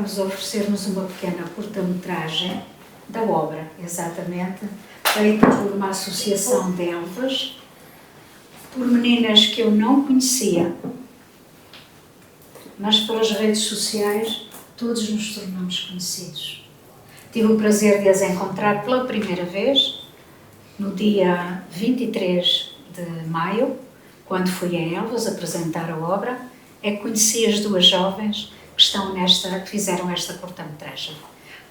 vamos oferecer-nos uma pequena curta-metragem da obra, exatamente, feita por uma associação de Elvas, por meninas que eu não conhecia, mas pelas redes sociais todos nos tornamos conhecidos. Tive o prazer de as encontrar pela primeira vez, no dia 23 de maio, quando fui a Elvas apresentar a obra, é que conheci as duas jovens que fizeram esta curta-metragem.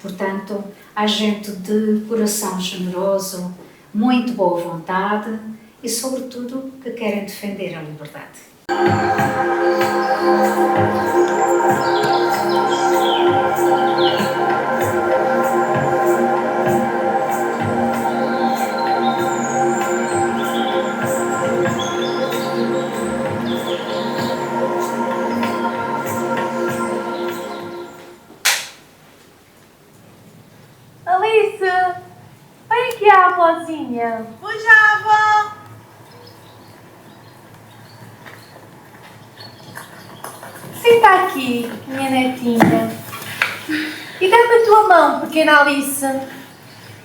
Portanto, há gente de coração generoso, muito boa vontade e, sobretudo, que querem defender a liberdade. Alice, vem aqui à avózinha. Vou já, avó! Senta aqui, minha netinha. E dá-me a tua mão, pequena Alice.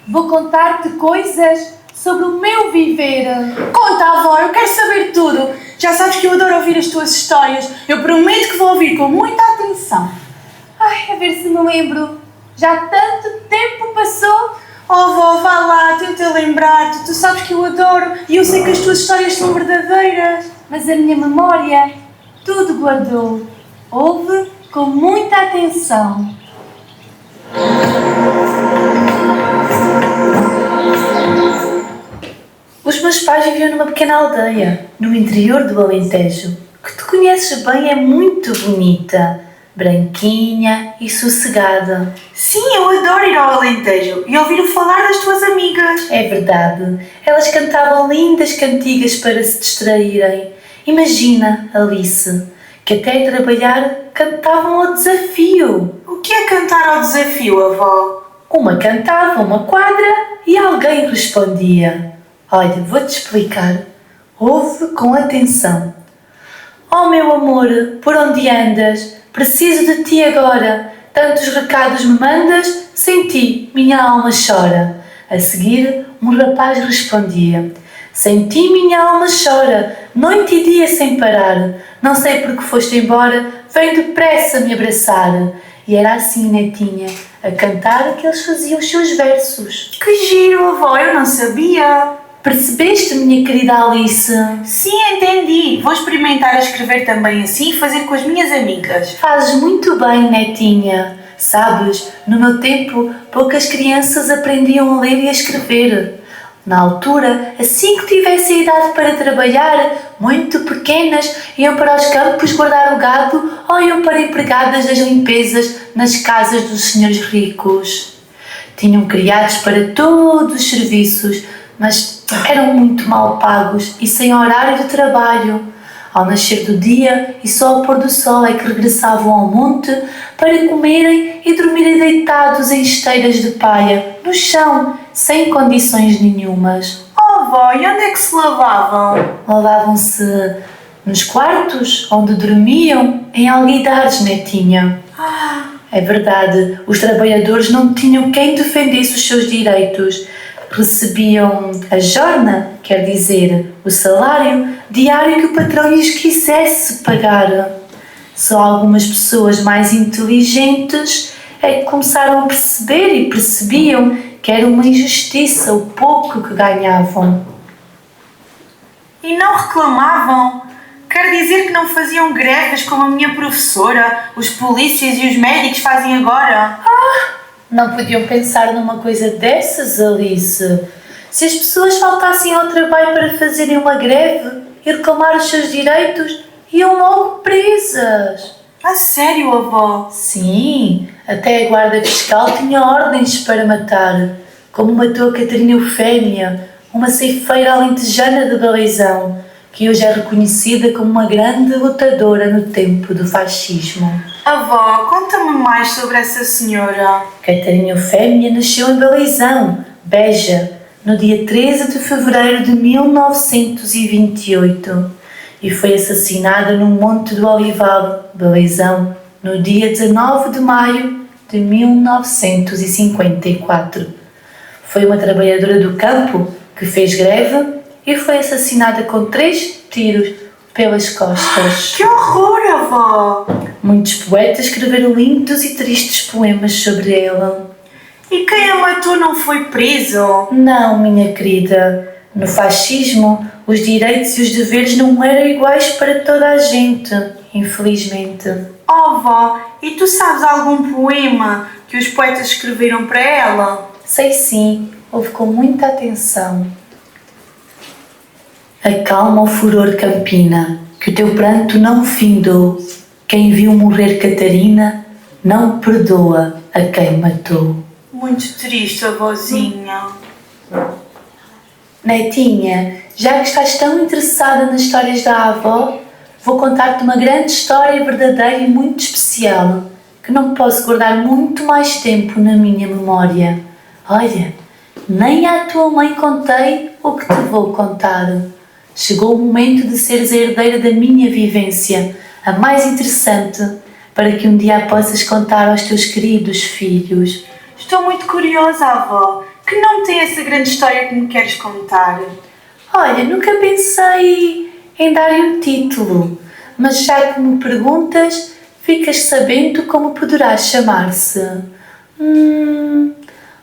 Vou contar-te coisas sobre o meu viver. Conta, avó, eu quero saber tudo. Já sabes que eu adoro ouvir as tuas histórias. Eu prometo que vou ouvir com muita atenção. Ai, a ver se me lembro. Já tanto tempo passou. Oh, avó, vá lá, tenta lembrar-te. Tu sabes que eu adoro e eu sei que as tuas histórias são verdadeiras. Mas a minha memória tudo guardou. Ouve com muita atenção. Os meus pais viviam numa pequena aldeia, no interior do Alentejo, que tu conheces bem, é muito bonita, branquinha e sossegada. Sim, eu adoro ir ao Alentejo e ouvir falar das tuas amigas. É verdade, elas cantavam lindas cantigas para se distraírem. Imagina, Alice, que até a trabalhar cantavam ao desafio. O que é cantar ao desafio, avó? Uma cantava uma quadra e alguém respondia. Olha, vou-te explicar. Ouve com atenção. Oh, meu amor, por onde andas? Preciso de ti agora. Tantos recados me mandas, sem ti minha alma chora. A seguir, um rapaz respondia. Sem ti minha alma chora, noite e dia sem parar. Não sei por que foste embora, vem depressa me abraçar. E era assim, netinha, a cantar que eles faziam os seus versos. Que giro, avó, eu não sabia. Percebeste, minha querida Alice? Sim, entendi. Vou experimentar a escrever também assim e fazer com as minhas amigas. Fazes muito bem, netinha. Sabes, no meu tempo, poucas crianças aprendiam a ler e a escrever. Na altura, assim que tivessem idade para trabalhar, muito pequenas, iam para os campos guardar o gado ou iam para empregadas das limpezas nas casas dos senhores ricos. Tinham criados para todos os serviços, mas eram muito mal pagos e sem horário de trabalho. Ao nascer do dia e só ao pôr do sol é que regressavam ao monte para comerem e dormirem deitados em esteiras de palha, no chão, sem condições nenhumas. Oh, avó, e onde é que se lavavam? Lavavam-se nos quartos onde dormiam, em alguidares, netinha. É verdade, os trabalhadores não tinham quem defendesse os seus direitos. Recebiam a jorna, quer dizer, o salário diário que o patrão lhes quisesse pagar. Só algumas pessoas mais inteligentes é que começaram a perceber e percebiam que era uma injustiça o pouco que ganhavam. E não reclamavam? Quer dizer que não faziam greves como a minha professora, os polícias e os médicos fazem agora? Não podiam pensar numa coisa dessas, Alice. Se as pessoas faltassem ao trabalho para fazerem uma greve e reclamar os seus direitos, iam logo presas. A sério, avó? Sim, até a guarda fiscal tinha ordens para matar, como matou a Catarina Eufémia, uma ceifeira alentejana de Balizão, que hoje é reconhecida como uma grande lutadora no tempo do fascismo. Avó, conta-me mais sobre essa senhora. Catarina Eufémia nasceu em Balizão, Beja, no dia 13 de fevereiro de 1928 e foi assassinada no Monte do Olival, Balizão, no dia 19 de maio de 1954. Foi uma trabalhadora do campo que fez greve e foi assassinada com 3 tiros pelas costas. Que horror, avó! Muitos poetas escreveram lindos e tristes poemas sobre ela. E quem a matou não foi preso? Não, minha querida. No fascismo, os direitos e os deveres não eram iguais para toda a gente, infelizmente. Oh, vó, e tu sabes algum poema que os poetas escreveram para ela? Sei sim, ouve com muita atenção. Acalma o furor, Campina, que o teu pranto não findou. Quem viu morrer Catarina não perdoa a quem matou. Muito triste, avózinha. Netinha, já que estás tão interessada nas histórias da avó, vou contar-te uma grande história verdadeira e muito especial, que não posso guardar muito mais tempo na minha memória. Olha, nem à tua mãe contei o que te vou contar. Chegou o momento de seres a herdeira da minha vivência, a mais interessante, para que um dia a possas contar aos teus queridos filhos. Estou muito curiosa, avó. Que não tem essa grande história que me queres contar? Olha, nunca pensei em dar-lhe um título, mas já que me perguntas, ficas sabendo como poderá chamar-se.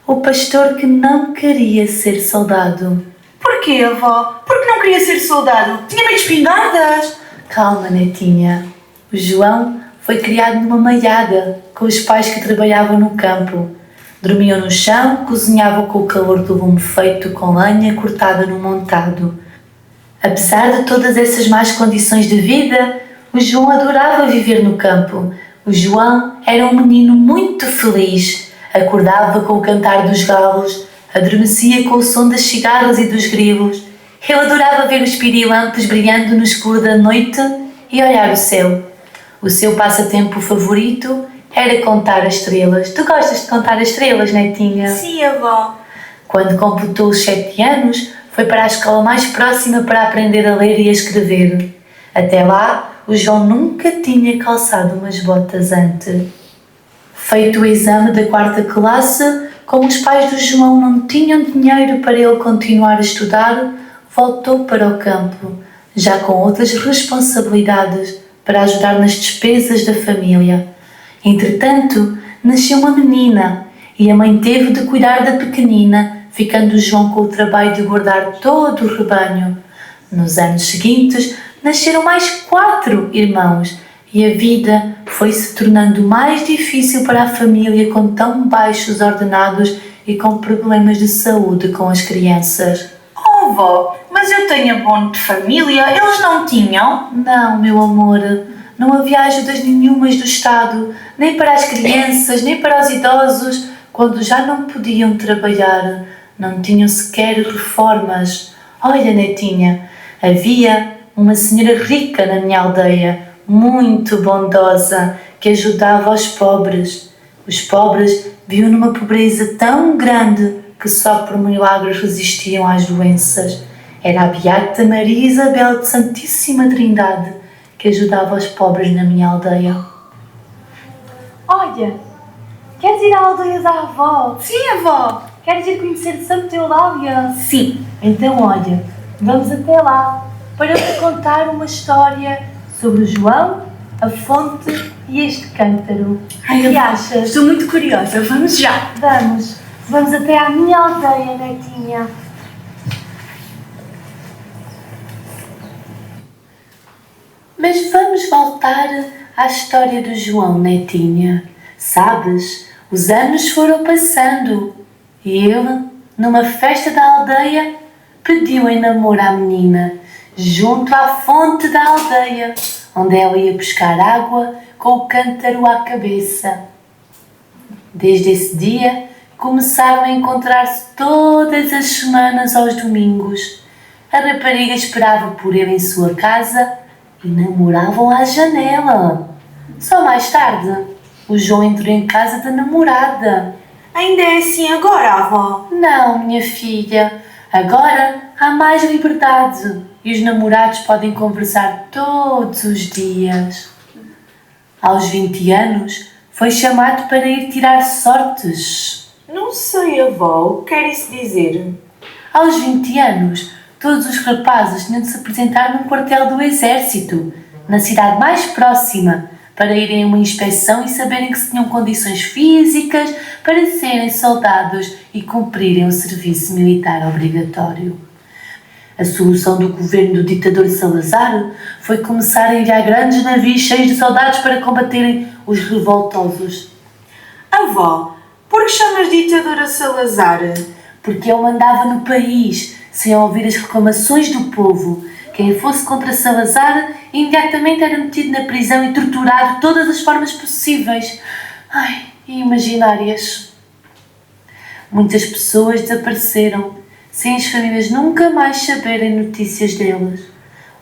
O pastor que não queria ser soldado. Porquê, avó? Porque não queria ser soldado? Tinha medo de espingardas? Calma, netinha. O João foi criado numa malhada, com os pais que trabalhavam no campo. Dormiam no chão, cozinhavam com o calor do lume feito com lenha cortada no montado. Apesar de todas essas más condições de vida, o João adorava viver no campo. O João era um menino muito feliz. Acordava com o cantar dos galos, adormecia com o som das cigarras e dos grilos. Ele adorava ver os pirilampos brilhando no escuro da noite e olhar o céu. O seu passatempo favorito era contar as estrelas. Tu gostas de contar as estrelas, netinha? Sim, avó. Quando completou os 7 anos, foi para a escola mais próxima para aprender a ler e a escrever. Até lá, o João nunca tinha calçado umas botas antes. Feito o exame da 4ª classe, como os pais do João não tinham dinheiro para ele continuar a estudar, voltou para o campo, já com outras responsabilidades para ajudar nas despesas da família. Entretanto, nasceu uma menina e a mãe teve de cuidar da pequenina, ficando o João com o trabalho de guardar todo o rebanho. Nos anos seguintes, nasceram mais 4 irmãos e a vida foi se tornando mais difícil para a família com tão baixos ordenados e com problemas de saúde com as crianças. Oh, vó, mas eu tenho abono de família, eles não tinham? Não, meu amor, não havia ajudas nenhumas do Estado, nem para as crianças, nem para os idosos, quando já não podiam trabalhar, não tinham sequer reformas. Olha, netinha, havia uma senhora rica na minha aldeia, muito bondosa, que ajudava os pobres. Os pobres viviam numa pobreza tão grande que só por milagres resistiam às doenças. Era a Beata Maria Isabel de Santíssima Trindade que ajudava os pobres na minha aldeia. Olha, queres ir à aldeia da avó? Sim, avó. Queres ir conhecer Santa Eulália? Sim. Então, olha, vamos até lá para eu te contar uma história sobre o João, a fonte e este cântaro. O que achas? Estou muito curiosa, vamos já. Vamos até à minha aldeia, netinha. Mas vamos voltar à história do João, netinha. Sabes, os anos foram passando e ele, numa festa da aldeia, pediu em namoro à menina, junto à fonte da aldeia, onde ela ia buscar água com o cântaro à cabeça. Desde esse dia, começaram a encontrar-se todas as semanas aos domingos. A rapariga esperava por ele em sua casa e namoravam à janela. Só mais tarde, o João entrou em casa da namorada. Ainda é assim agora, avó? Não, minha filha. Agora há mais liberdade e os namorados podem conversar todos os dias. Aos 20 anos, Foi chamado para ir tirar sortes. Não sei, avó, o que quer isso dizer? Aos 20 anos, todos os rapazes tinham de se apresentar num quartel do exército, na cidade mais próxima, para irem a uma inspeção e saberem que se tinham condições físicas para serem soldados e cumprirem o serviço militar obrigatório. A solução do governo do ditador Salazar foi começar a enviar grandes navios cheios de soldados para combaterem os revoltosos. Avó, por que chamas ditador a Salazar? Porque ele mandava no país, sem ouvir as reclamações do povo. Quem fosse contra Salazar imediatamente era metido na prisão e torturado de todas as formas possíveis. E imaginárias. Muitas pessoas desapareceram, sem as famílias nunca mais saberem notícias delas.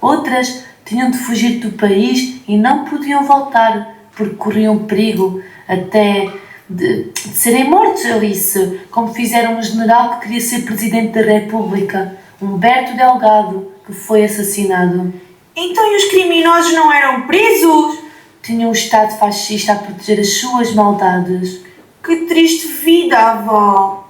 Outras tinham de fugir do país e não podiam voltar, porque corriam perigo até de serem mortos, Alice, como fizeram um general que queria ser presidente da República, Humberto Delgado, que foi assassinado. Então e os criminosos não eram presos? Tinham o Estado fascista a proteger as suas maldades. Que triste vida, avó.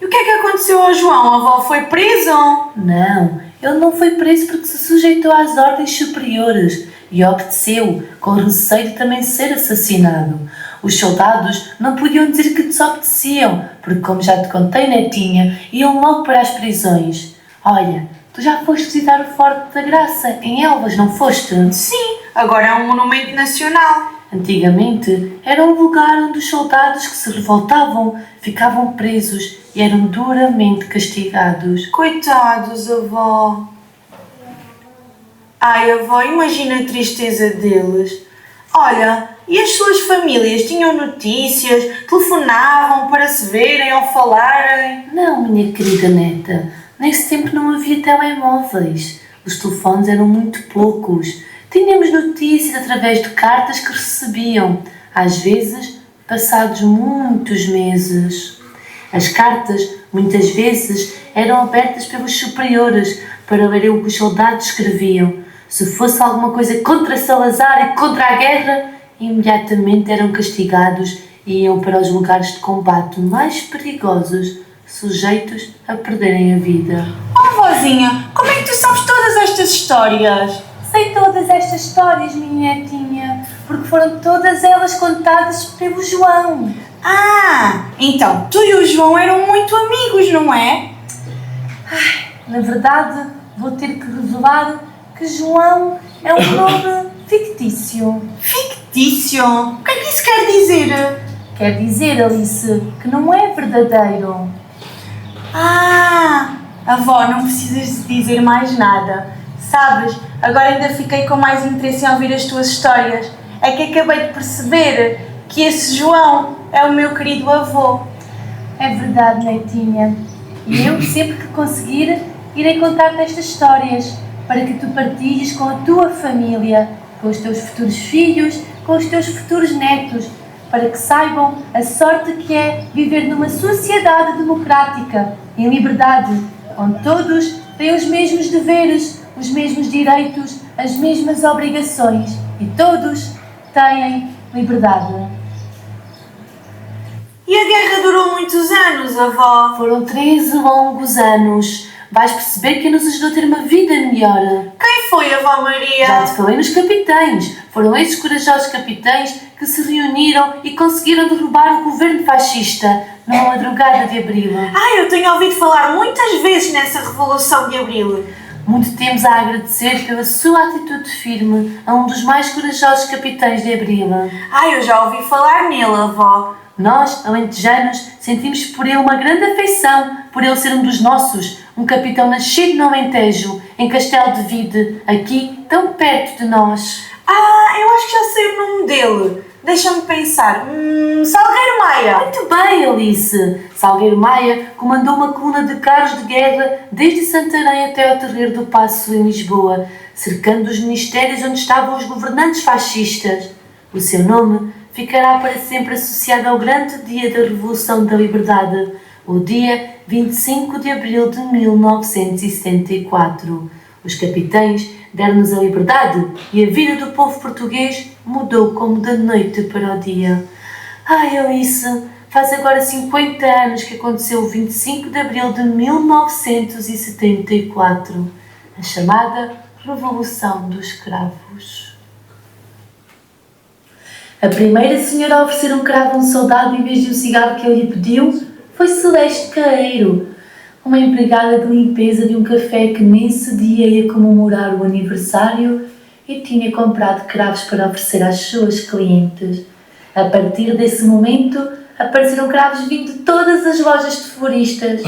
E o que é que aconteceu ao João? A avó foi preso? Não, ele não foi preso porque se sujeitou às ordens superiores e obedeceu, com receio de também ser assassinado. Os soldados não podiam dizer que desobedeciam, porque, como já te contei, netinha, iam logo para as prisões. Olha, tu já foste visitar o Forte da Graça, em Elvas, não foste? Sim, agora é um monumento nacional. Antigamente, era um lugar onde os soldados que se revoltavam ficavam presos e eram duramente castigados. Coitados, avó. Ai, avó, imagina a tristeza deles. Olha, e as suas famílias tinham notícias, telefonavam para se verem ou falarem? Não, minha querida neta, nesse tempo não havia telemóveis. Os telefones eram muito poucos. Tínhamos notícias através de cartas que recebiam, às vezes passados muitos meses. As cartas, muitas vezes, eram abertas pelos superiores para lerem o que os soldados escreviam. Se fosse alguma coisa contra Salazar e contra a guerra, imediatamente eram castigados e iam para os lugares de combate mais perigosos, sujeitos a perderem a vida. Oh, vozinha, como é que tu sabes todas estas histórias? Sei todas estas histórias, minha netinha, porque foram todas elas contadas pelo João. Ah, então tu e o João eram muito amigos, não é? Na verdade, vou ter que revelar que João é um nome fictício. Fictício? O que é que isso quer dizer? Quer dizer, Alice, que não é verdadeiro. Ah, avó, não precisas de dizer mais nada. Sabes, agora ainda fiquei com mais interesse em ouvir as tuas histórias. É que acabei de perceber que esse João é o meu querido avô. É verdade, netinha. E eu, sempre que conseguir, irei contar-te estas histórias, para que tu partilhes com a tua família, com os teus futuros filhos, com os teus futuros netos, para que saibam a sorte que é viver numa sociedade democrática, em liberdade, onde todos têm os mesmos deveres, os mesmos direitos, as mesmas obrigações e todos têm liberdade. E a guerra durou muitos anos, avó. Foram 13 longos anos. Vais perceber que nos ajudou a ter uma vida melhor. Quem foi, avó Maria? Já te falei nos capitães. Foram esses corajosos capitães que se reuniram e conseguiram derrubar o governo fascista numa madrugada de abril. Eu tenho ouvido falar muitas vezes nessa Revolução de Abril. Muito temos a agradecer pela sua atitude firme a um dos mais corajosos capitães de abril. Eu já ouvi falar nele, avó. Nós, alentejanos, sentimos por ele uma grande afeição, por ele ser um dos nossos, um capitão nascido no Alentejo, em Castelo de Vide, aqui, tão perto de nós. Eu acho que já sei o nome dele. Deixa-me pensar. Salgueiro Maia. Muito bem, Alice. Salgueiro Maia comandou uma coluna de carros de guerra desde Santarém até ao terreiro do Paço em Lisboa, cercando os ministérios onde estavam os governantes fascistas. O seu nome ficará para sempre associado ao grande dia da Revolução da Liberdade, o dia 25 de abril de 1974. Os capitães deram-nos a liberdade e a vida do povo português mudou como da noite para o dia. Ai, Alice, faz agora 50 anos que aconteceu o 25 de abril de 1974, a chamada Revolução dos Cravos. A primeira senhora a oferecer um cravo a um soldado em vez de um cigarro que ele lhe pediu foi Celeste Caeiro, uma empregada de limpeza de um café que nesse dia ia comemorar o aniversário e tinha comprado cravos para oferecer às suas clientes. A partir desse momento, apareceram cravos vindo de todas as lojas de floristas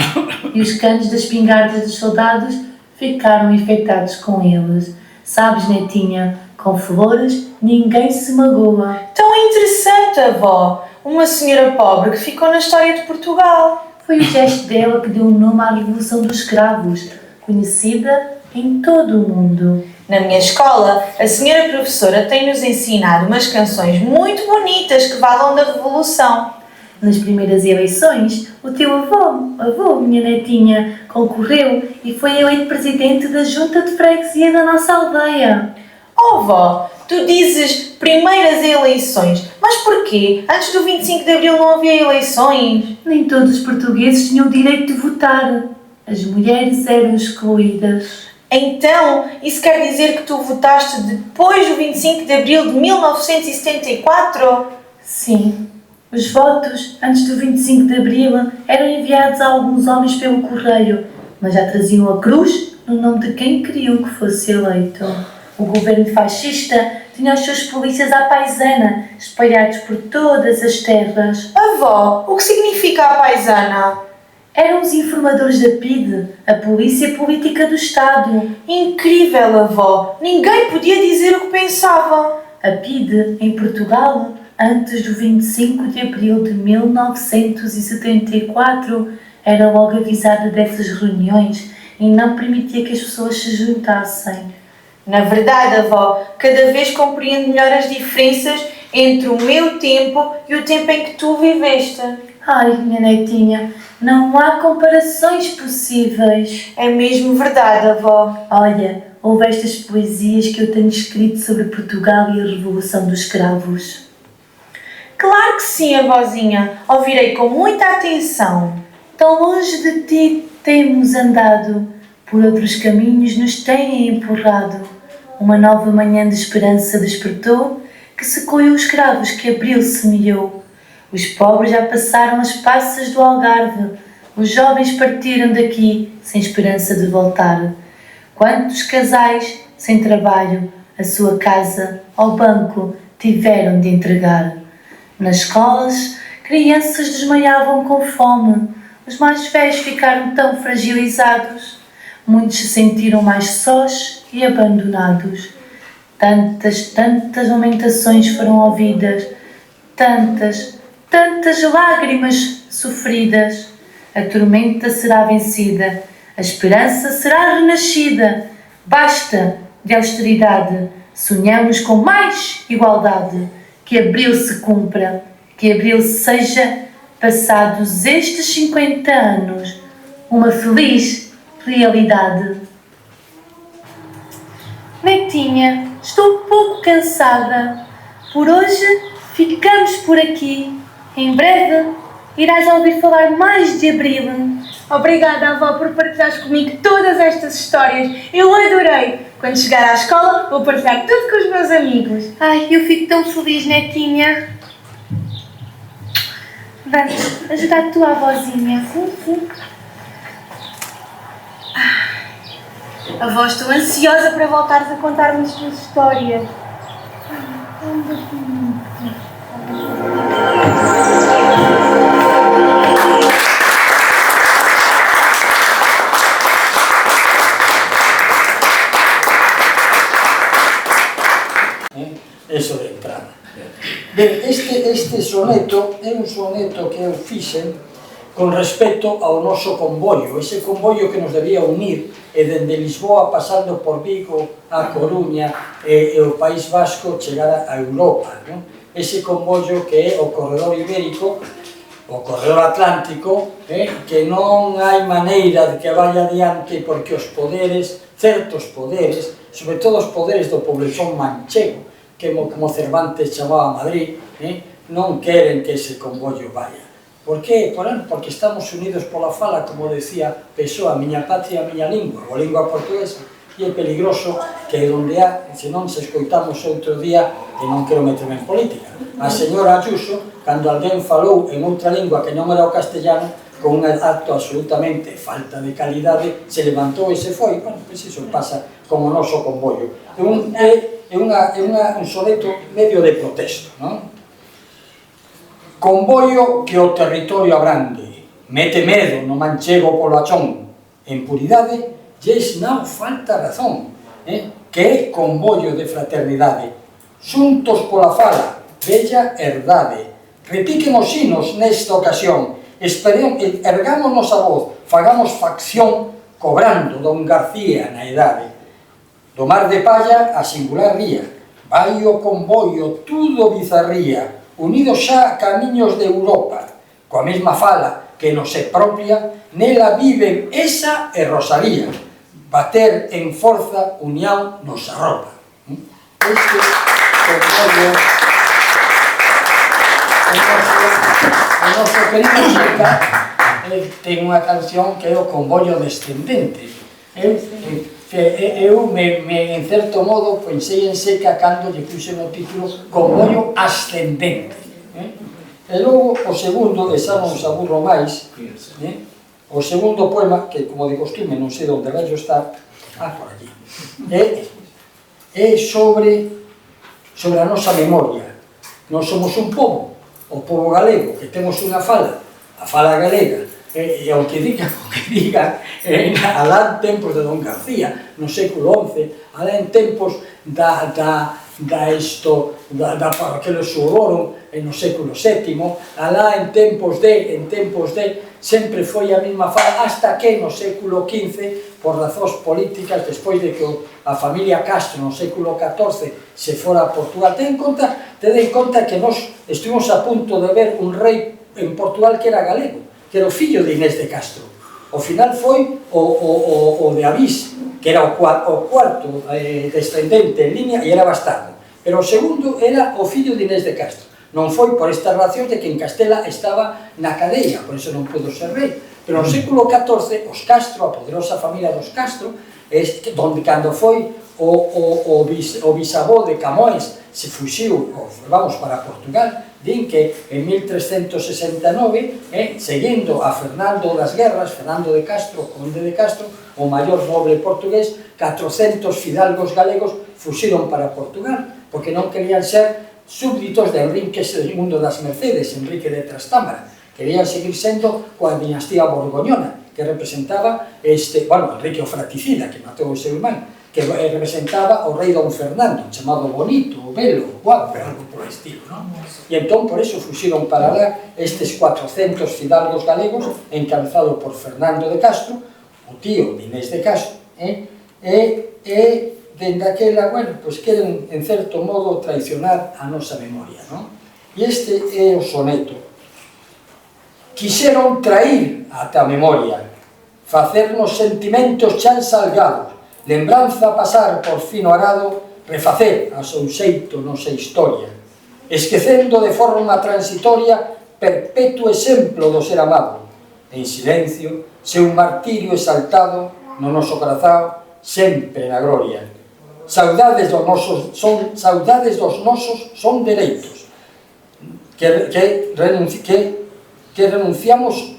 e os canos das espingardas dos soldados ficaram infectados com eles. Sabes, netinha, com flores ninguém se magoa. Tão interessante, avó! Uma senhora pobre que ficou na história de Portugal. Foi o gesto dela que deu o nome à Revolução dos Cravos, conhecida em todo o mundo. Na minha escola, a senhora professora tem-nos ensinado umas canções muito bonitas que falam da Revolução. Nas primeiras eleições, o teu avô, minha netinha, concorreu e foi eleito presidente da Junta de Freguesia da nossa aldeia. Oh, vó, tu dizes primeiras eleições, mas porquê? Antes do 25 de Abril não havia eleições? Nem todos os portugueses tinham o direito de votar. As mulheres eram excluídas. Então, isso quer dizer que tu votaste depois do 25 de Abril de 1974? Sim. Os votos, antes do 25 de Abril, eram enviados a alguns homens pelo correio, mas já traziam a cruz no nome de quem queriam que fosse eleito. O governo fascista tinha os seus polícias à paisana, espalhados por todas as terras. Avó, o que significa a paisana? Eram os informadores da PIDE, a Polícia Política do Estado. Incrível, avó! Ninguém podia dizer o que pensava. A PIDE, em Portugal, antes do 25 de abril de 1974, era logo avisada dessas reuniões e não permitia que as pessoas se juntassem. Na verdade, avó, cada vez compreendo melhor as diferenças entre o meu tempo e o tempo em que tu viveste. Ai, minha netinha, não há comparações possíveis. É mesmo verdade, avó. Olha, houve estas poesias que eu tenho escrito sobre Portugal e a Revolução dos Cravos. Claro que sim, avózinha. Ouvirei com muita atenção. Tão longe de ti temos andado, por outros caminhos nos têm empurrado. Uma nova manhã de esperança despertou, que secou os cravos que abril semeou. Os pobres já passaram as passas do Algarve, os jovens partiram daqui sem esperança de voltar. Quantos casais, sem trabalho, a sua casa ao banco tiveram de entregar. Nas escolas, crianças desmaiavam com fome, os mais velhos ficaram tão fragilizados. Muitos se sentiram mais sós e abandonados. Tantas lamentações foram ouvidas, tantas lágrimas sofridas. A tormenta será vencida, a esperança será renascida. Basta de austeridade, sonhamos com mais igualdade. Que abril se cumpra, que abril seja, passados estes 50 anos, uma feliz realidade. Netinha, estou um pouco cansada. Por hoje ficamos por aqui. Em breve irás ouvir falar mais de abril. Obrigada, avó, por partilhares comigo todas estas histórias. Eu adorei. Quando chegar à escola, vou partilhar tudo com os meus amigos. Ai, eu fico tão feliz, netinha. Vamos ajudar a tua avózinha. Sim. Avó, estou ansiosa para voltares a contar-me as tuas histórias. Eso de entrada. Ben, este soneto é un soneto que eu fixen con respecto ao noso convoio, ese convoio que nos debía unir e dende Lisboa pasando por Vigo, a Coruña e o País Vasco chegar a Europa, non? Ese convoio que é o Corredor Ibérico o corredor atlántico, que non hai maneira de que vaya adiante porque os poderes, certos poderes, sobre todo os poderes do pobrezón manchego, que como Cervantes chamaba a Madrid, non queren que ese convoio vaya. Por que? Porque estamos unidos pola fala, como decía Pessoa, a miña patria, a miña lingua, a lingua portuguesa, e é peligroso que onde há, se non se escoitamos outro día, e non quero meterme en política, a señora Ayuso, cando alguén falou en outra lingua que non era o castellano, con un acto absolutamente falta de calidade, se levantou e se foi. Bueno, pois iso pasa con o noso convoio. É un soneto medio de protesto, non? Convoio que o territorio abrande, mete medo no manchego polo achón, en puridade, lles non falta razón, que é convoio de fraternidade, xuntos pola fala, bella herdade, repiquen os sinos nesta ocasión, ergámonos a voz, fagamos facción, cobrando don García na edade. Do mar de Palla a singular ría, vai o convoio, tudo bizarría, unidos xa camiños de Europa, coa mesma fala que nos é propia, nela viven esa e Rosalía, bater en forza, unión nos arropa. Este convoio, o noso querido Seca, ten unha canción que é o convoio descendente. Eu, en certo modo, pensei en Seca cando lle puse no título Convoio ascendente. E logo, o segundo, e xa non se aburro máis, o segundo poema, que como de costume non sei onde vai estar, por allí, é sobre a nosa memoria. Nós somos un pobo, o pobo galego, que temos unha fala, a fala galega, e ao que digan, alá en tempos de Don García, no século XI, alá en tempos aqueles suboron no século VII, alá en tempos de, sempre foi a mesma fala, hasta que no século XV, por razóns políticas, despois de que a familia Castro no século XIV se fora a Portugal. Ten en conta que nós estivemos a punto de ver un rei en Portugal que era galego, que era o fillo de Inés de Castro. Ao final foi o de Avís, que era o cuarto descendente en línea e era bastardo. Pero o segundo era o fillo de Inés de Castro. Non foi por esta relación de que en Castela estaba na cadeia, por iso non pudo ser rei. Pero no século XIV, os Castro, a poderosa familia dos Castro, donde cando foi o bisavó de Camões se fuxiu, vamos, para Portugal, din que en 1369, seguindo a Fernando das Guerras, Fernando de Castro, conde de Castro, o maior noble portugués, 400 fidalgos galegos fuxiron para Portugal, porque non querían ser súbditos de Enrique II das Mercedes, Enrique de Trastámara. Querían seguir sendo coa dinastía borgoñona, que representaba Enrique o Fraticida, que matou o seu irmán, que representaba o rei Don Fernando, chamado bonito, o belo, o guapo, algo por el estilo, non? E entón, por eso, fuxiron para lá estes 400 fidalgos galegos, encabezado por Fernando de Castro, o tío de Inés de Castro, e dende aquela, pois queren, en certo modo, traicionar a nosa memoria, non? E este é o soneto. Quixeron trair ata a memoria, facernos sentimentos xa ensalgados, lembranza pasar por fino arado, refacer a seu xeito nosa historia, esquecendo de forma transitoria perpetuo exemplo do ser amado, en silencio, seu martirio exaltado no noso corazón, sempre na gloria. Saudades dos nosos son dereitos que renunciamos,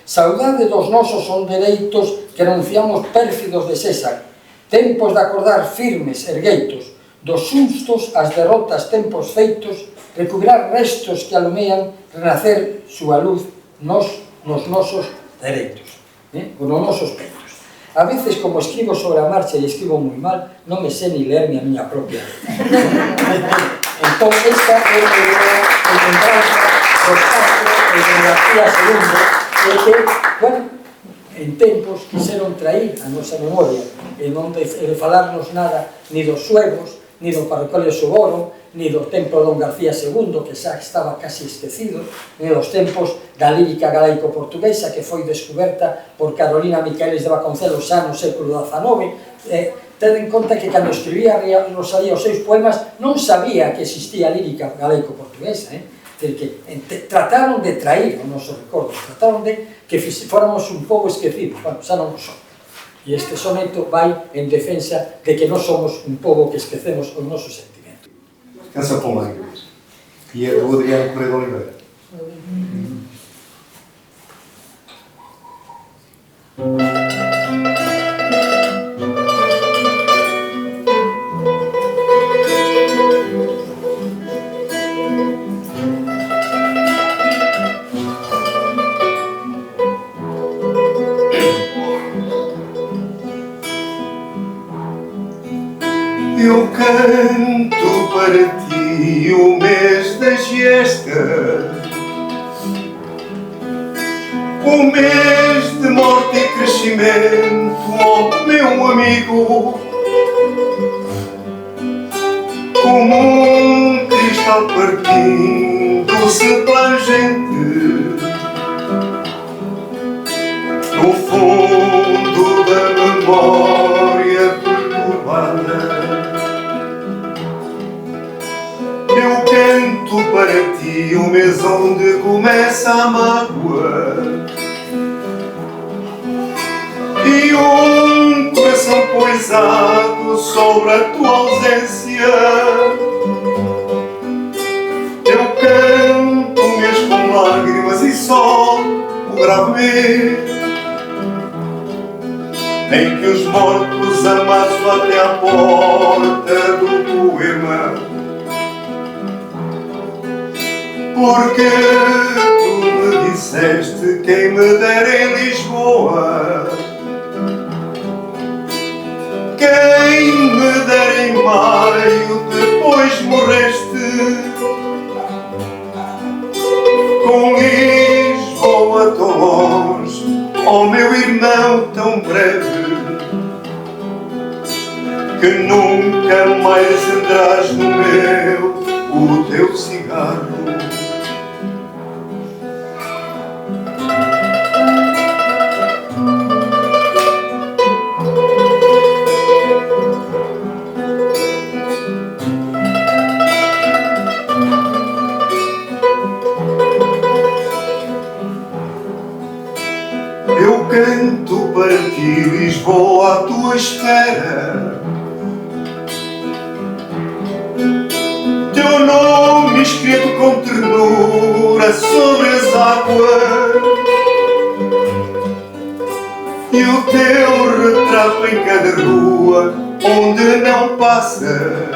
saudade dos nosos son dereitos que renunciamos pérfidos de César, tempos de acordar firmes, ergueitos, dos sustos as derrotas tempos feitos, recubrar restos que alumean, renacer súa luz nos nosos dereitos, nos nosos peitos. A veces, como escribo sobre a marcha e escribo moi mal, non me sé ni ler ni a miña propia. Entón, esta é a lembranza dos Castro e de García II, que, en tempos quixeron trair a nosa memoria e non de falarnos nada ni dos suegros, ni do Parroquial Soboro, ni do templo Don García II, que xa estaba casi esquecido, ni dos tempos da lírica galaico-portuguesa, que foi descoberta por Carolina Miqueles de Vasconcelos xa no século XIX. Ten en conta que cando escribía Rosalía os seus poemas non sabía que existía lírica galaico-portuguesa, que trataron de trair o noso recordo, trataron de que fóramos un pobo esquecido, bueno, xa non o son. E este soneto vai en defensa de que non somos un pobo que esquecemos os nosos sentimentos. Canção com Lágrimas, e é do Adriano Correia de Oliveira. Eu canto para ti o mês da gesta, o mês de morte e crescimento, oh meu amigo. Como um cristal partindo-se plangente no fundo da memória perturbada. Eu canto para ti o mês onde começa a mágoa e um coração poisado sobre a tua ausência. Eu canto o mês com lágrimas e só o grave mês em que os mortos amassam até à porta do poema. Porque tu me disseste quem me dera em Lisboa, quem me dera em maio, depois morreste. Com Lisboa tão longe, ó meu irmão tão breve, que nunca mais acenderás no meu o teu cigarro. Eu canto para ti, Lisboa, à tua espera. Teu nome escrito com ternura sobre as águas e o teu retrato em cada rua onde não passa,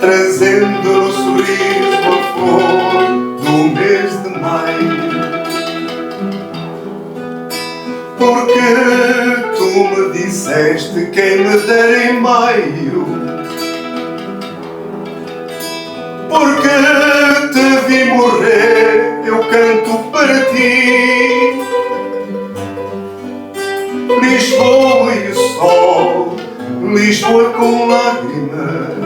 trazendo no sorriso a flor do mês de maio. Porque tu me disseste quem me dera em maio, porque te vi morrer, eu canto para ti. Lisboa e o sol, Lisboa com lágrimas,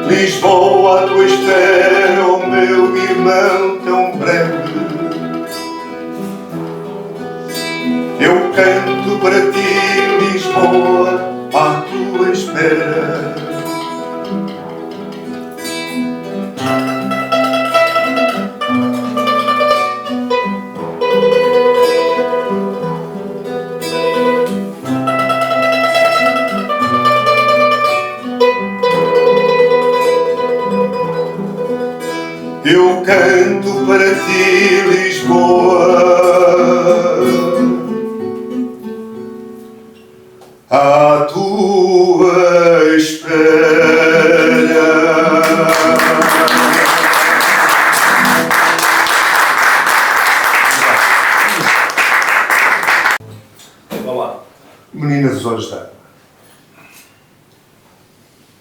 Lisboa à tua espera, oh meu irmão tão breve. Eu canto para ti, Lisboa, à tua espera. Eu canto para ti, Lisboa, à tua espera. Vamos lá. Meninas dos Olhos d'Água,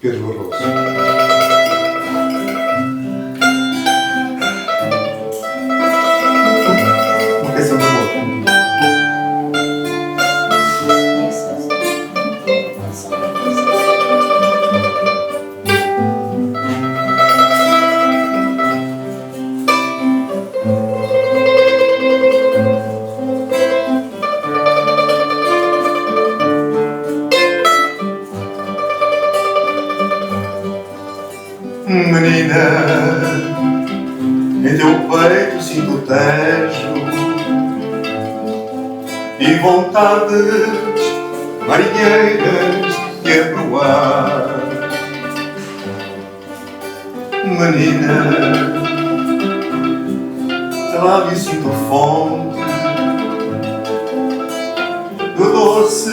Pedro Barroso. Uma canção de amor. Essa desejo e vontades marinheiras de aproar. Menina, trago e sinto fonte do doce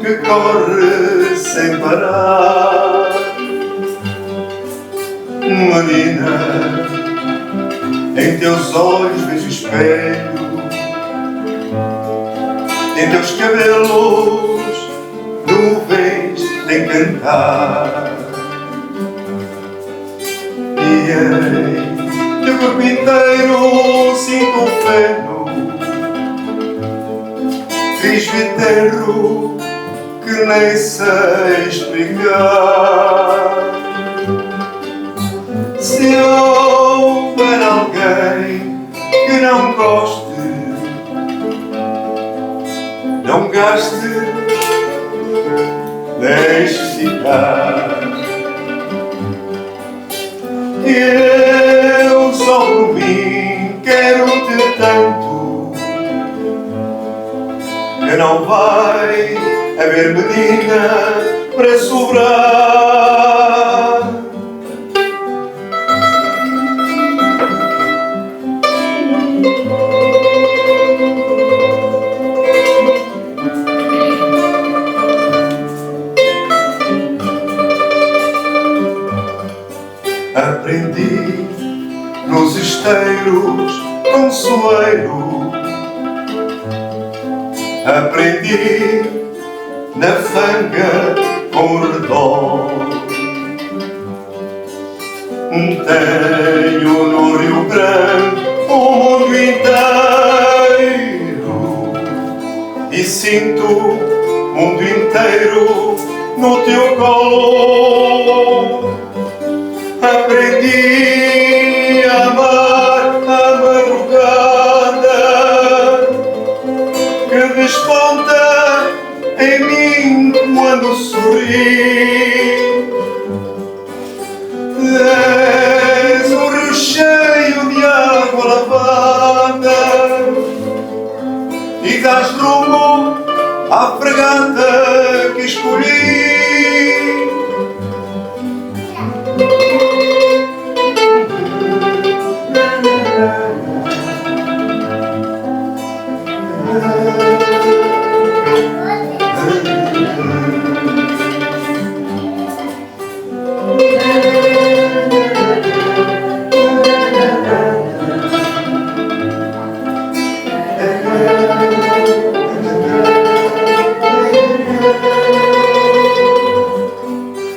que corre sem parar. Menina, em teus olhos vejo espelho, em teus cabelos nuvens de encantar. E em teu corpo inteiro sinto um feno, fiz viterro que nem sei explicar. Se houver alguém que não goste, não gaste, deixe ficar. Eu só por mim quero-te tanto que não vai haver medida para sobrar. Aprendi nos esteiros consoeiro, aprendi na fanga com redor. Tenho no Rio Grande o mundo inteiro e sinto o mundo inteiro no teu colo. Aprendi a amar a madrugada que desponta em mim quando sorri. És um rio cheio de água lavada e dás rumo à fragata que escolhi.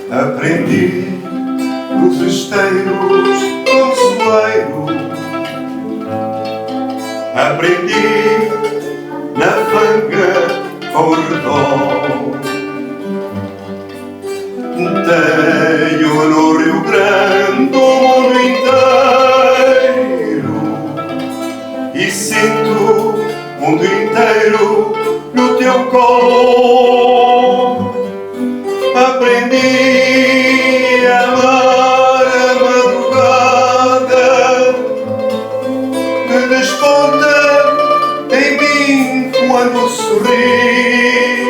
Aprendi nos esteiros consoeiro, aprendi na fanga ao redor. Tenho no Rio Grande o mundo inteiro e sinto o mundo inteiro no teu colo. Aprendi a amar a madrugada que desponta em mim quando sorri.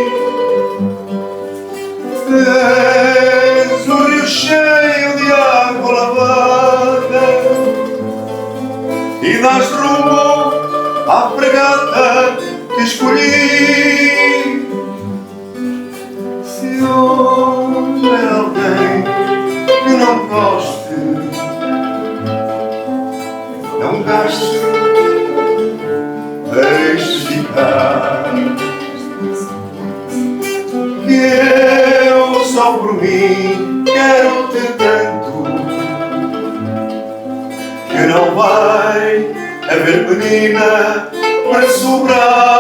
És um rio cheio de água lavada e dás rumo à fragata que escolhi. Se houver alguém que não goste, não gaste, deixe ficar. Que eu só por mim quero-te tanto que não vai haver menina para sobrar.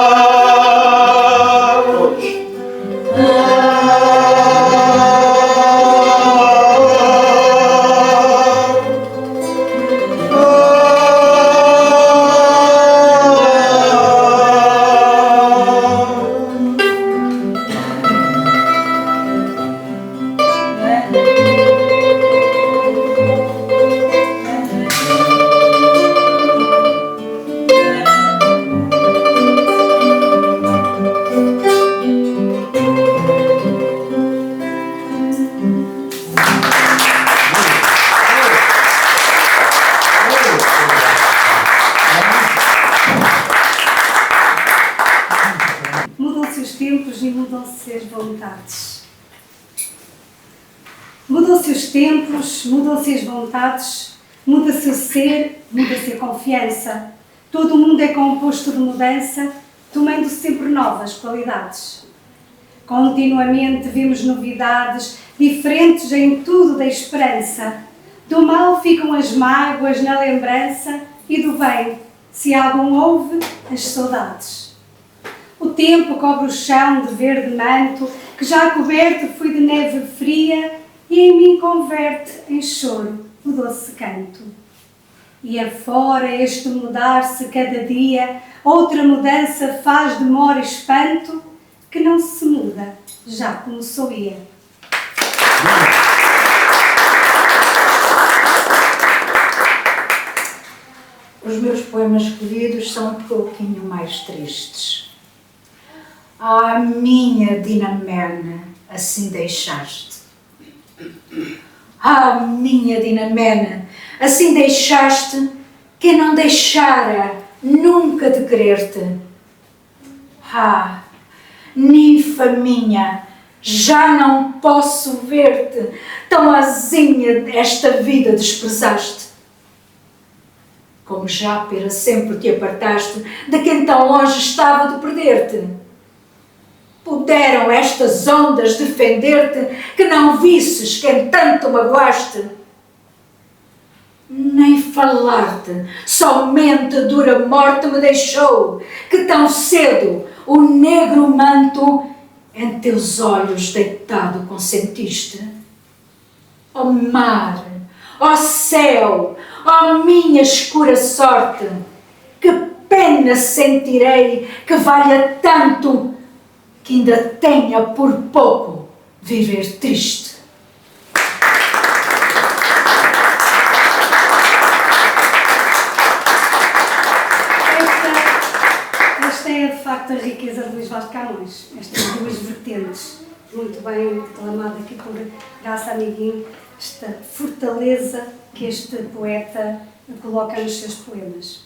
tempos e mudam-se as vontades. Mudam-se os tempos, mudam-se as vontades, muda-se o ser, muda-se a confiança. Todo o mundo é composto de mudança, tomando sempre novas qualidades. Continuamente vemos novidades, diferentes em tudo da esperança. Do mal ficam as mágoas na lembrança e do bem, se algum houve, as saudades. O tempo cobre o chão de verde manto, que já coberto fui de neve fria, e em mim converte em choro o doce canto. E afora este mudar-se cada dia, outra mudança faz demora e espanto, que não se muda, já como soia. Os meus poemas escolhidos são um pouquinho mais tristes. Ah, minha Dinamene, assim deixaste. Ah, minha Dinamene, assim deixaste, que não deixara nunca de querer-te. Ah, ninfa minha, já não posso ver-te, tão azinha esta vida desprezaste. Como já para sempre te apartaste de quem tão longe estava de perder-te. Puderam estas ondas defender-te, que não visses quem tanto magoaste. Nem falar-te, somente a dura morte me deixou, que tão cedo o negro manto em teus olhos deitado consentiste. Ó mar, ó céu, ó minha escura sorte, que pena sentirei que valha tanto, que ainda tenha por pouco viver triste. Esta é de facto a riqueza de Luís Vaz de Camões, estas duas vertentes, muito bem declamada aqui por Graça Amiguinho, esta fortaleza que este poeta coloca nos seus poemas.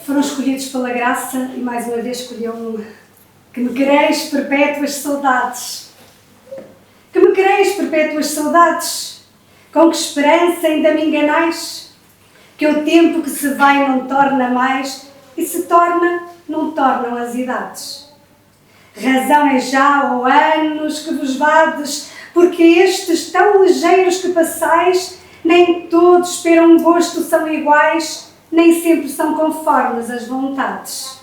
Foram escolhidos pela Graça e mais uma vez escolheu um: que me quereis perpétuas saudades. Que me quereis perpétuas saudades, com que esperança ainda me enganais? Que o tempo que se vai não torna mais, e se torna, não tornam as idades. Razão é já, ó anos, que vos vades, porque estes tão ligeiros que passais, nem todos para um gosto são iguais, nem sempre são conformes as vontades.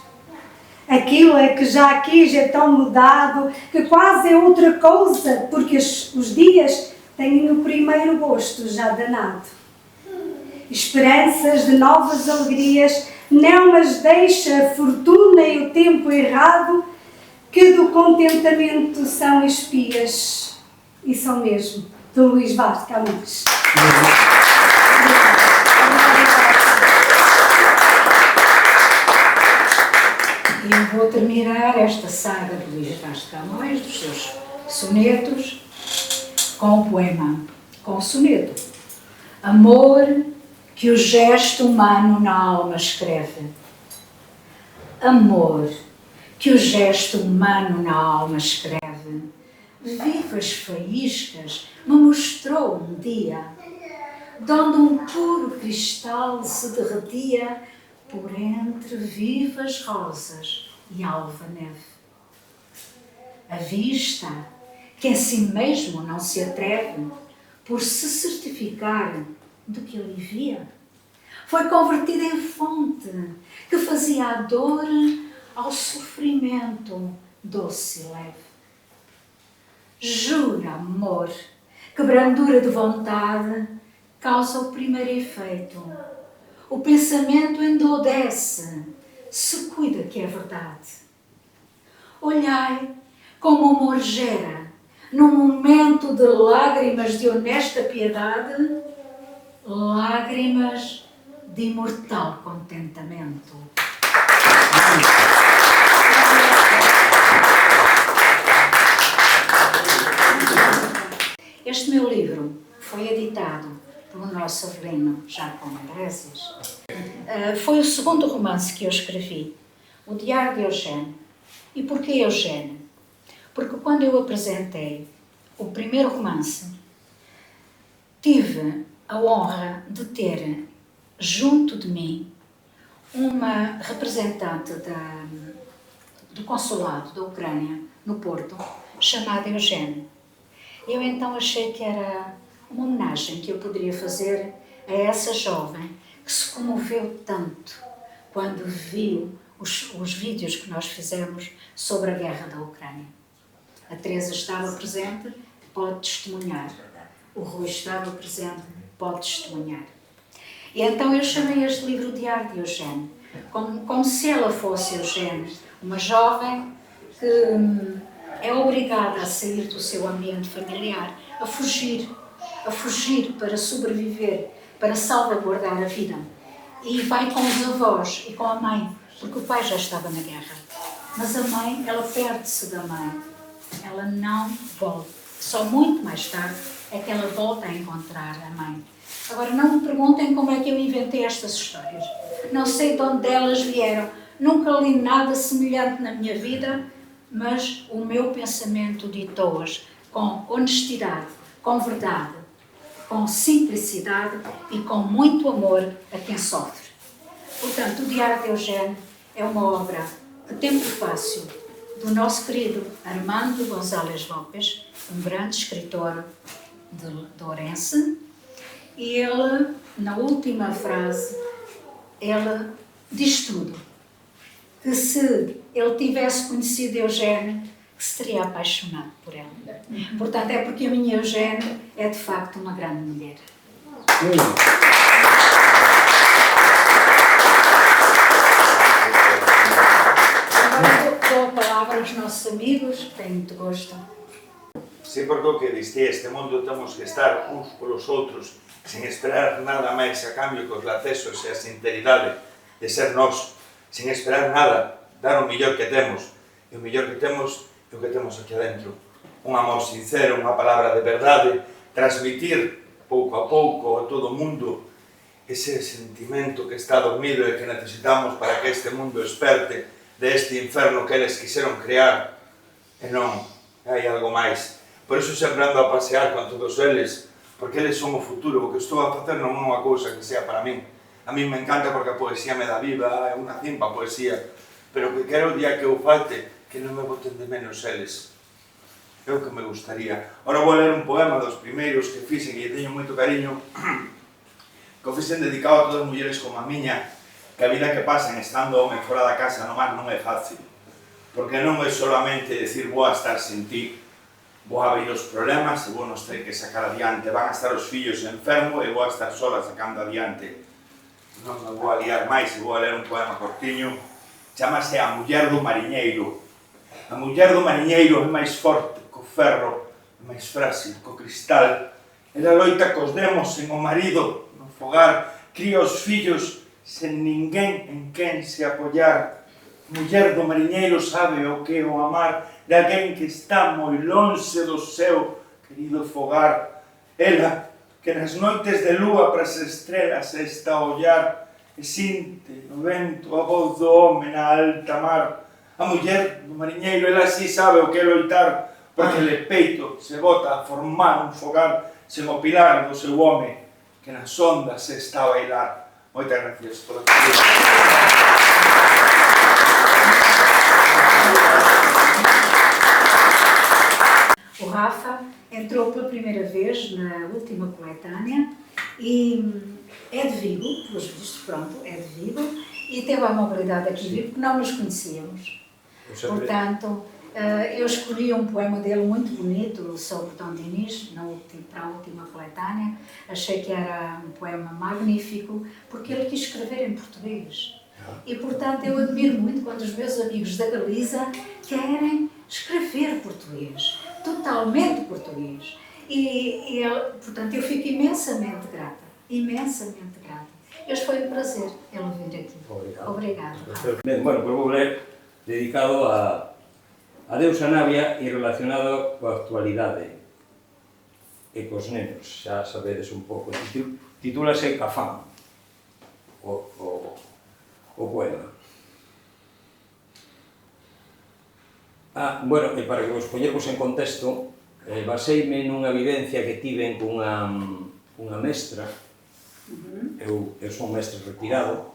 Aquilo é que já aqui já é tão mudado, que quase é outra coisa, porque os dias têm o primeiro gosto já danado. Esperanças de novas alegrias, não as deixa a fortuna e o tempo errado, que do contentamento são espias, e são mesmo, do Luís Vaz de Camões. E eu vou terminar esta saga de Luís Vaz de Camões, dos seus sonetos, com o poema, com o soneto. Amor que o gesto humano na alma escreve. Amor que o gesto humano na alma escreve. Vivas faíscas me mostrou um dia, donde um puro cristal se derretia por entre vivas rosas e alva neve. A vista, que em si mesmo não se atreve, por se certificar do que ali via, foi convertida em fonte, que fazia a dor ao sofrimento doce e leve. Jura, amor, que brandura de vontade causa o primeiro efeito. O pensamento endurece, se cuida que é verdade. Olhai como o amor gera, num momento de lágrimas de honesta piedade, lágrimas de imortal contentamento. Este meu livro foi editado pelo nosso Avelino Jacome Iglesias. Foi o segundo romance que eu escrevi, O Diário de Eugênio. E porquê Eugênio? Porque quando eu apresentei o primeiro romance, tive a honra de ter junto de mim uma representante do consulado da Ucrânia, no Porto, chamada Eugênio. Eu então achei que era uma homenagem que eu poderia fazer a essa jovem que se comoveu tanto quando viu os vídeos que nós fizemos sobre a guerra da Ucrânia. A Teresa estava presente, pode testemunhar. O Rui estava presente, pode testemunhar. E então eu chamei este livro Diário de Eugênio, como se ela fosse Eugênio, uma jovem que é obrigada a sair do seu ambiente familiar, a fugir para sobreviver, para salvaguardar a vida. E vai com os avós e com a mãe, porque o pai já estava na guerra. Mas a mãe, ela perde-se da mãe. Ela não volta. Só muito mais tarde é que ela volta a encontrar a mãe. Agora, não me perguntem como é que eu inventei estas histórias. Não sei de onde elas vieram. Nunca li nada semelhante na minha vida, mas o meu pensamento ditou-as com honestidade, com verdade, com simplicidade e com muito amor a quem sofre. Portanto, o Diário de Eugênio é uma obra de tempo fácil do nosso querido Armando González Lopes, um grande escritor de Ourense, e ele, na última frase, ele diz tudo. Que se ele tivesse conhecido Eugênio, que se teria apaixonado por ela. Portanto, é porque a minha Eugênio é de facto uma grande mulher. Agora dou a palavra aos nossos amigos, que têm muito gosto. Sempre o que diste, este mundo temos que estar uns polos outros, sen esperar nada máis a cambio que os lacesos e a sinceridade de ser nós, sen esperar nada, dar o millor que temos. E o millor que temos é o que temos aquí adentro. Un amor sincero, unha palabra de verdade, transmitir pouco a pouco a todo o mundo ese sentimento que está dormido e que necesitamos para que este mundo desperte deste inferno que eles quixeron crear. E non, hai algo máis. Por iso sempre ando a pasear con todos eles, porque eles son o futuro. O que estou a facer non é unha cousa que sea para min. A min me encanta porque a poesía me dá vida, é unha cimpa a poesía. Pero que quero o día que eu falte, que non me boten de menos eles. É o que me gustaría. Ora vou ler un poema dos primeiros que fixen e teño moito cariño, que o fixen dedicado a todas as mulleres como a miña, que a vida que pasan estando home fora da casa no mar non é fácil. Porque non é solamente decir vou a estar sin ti, vou a ver os problemas e vou nos ter que sacar adiante. Van a estar os fillos enfermos e vou a estar sola sacando adiante. Non me vou a liar máis e vou a ler un poema cortiño. Chámase A muller do mariñeiro. A muller do mariñeiro é máis forte co ferro, é máis frágil co cristal. Ela loita cos demos sen o marido no fogar, cría os fillos sen ninguén en quen se apoiar. A muller do mariñeiro sabe o que é o amar de alguén que está moi lonxe do seu querido fogar. Ela, que nas noites de lúa pras estrelas está a ollar e sinte no vento a voz do home na alta mar. A muller do mariñeiro, ela sí sabe o que é loitar, porque le peito se bota a formar un fogar sen o pilar do seu home, que nas ondas se está a bailar. Moitas gracias por atención. O Rafa entrou pela primeira vez na última coletânea e é de Vigo, pelos vistos, pronto, é de Vigo, e teve a amabilidade aqui de vir porque não nos conhecíamos. Portanto, eu escolhi um poema dele muito bonito sobre Dom Dinis, para a última coletânea. Achei que era um poema magnífico, porque ele quis escrever em português. E, portanto, eu admiro muito quando os meus amigos da Galiza querem escrever português, totalmente português. E portanto, eu fico imensamente grata, imensamente grata. Hoje foi um prazer ele vir aqui. Obrigado. Ben, bueno, pues vou ler dedicado a deusa Navia e relacionado coa actualidade e cos nenos, xa sabedes un pouco. Titúlase Cafán, o poema. Bueno, e para que vos poñervos en contexto, baseime nunha vivencia que tiven cunha mestra, eu son mestre retirado,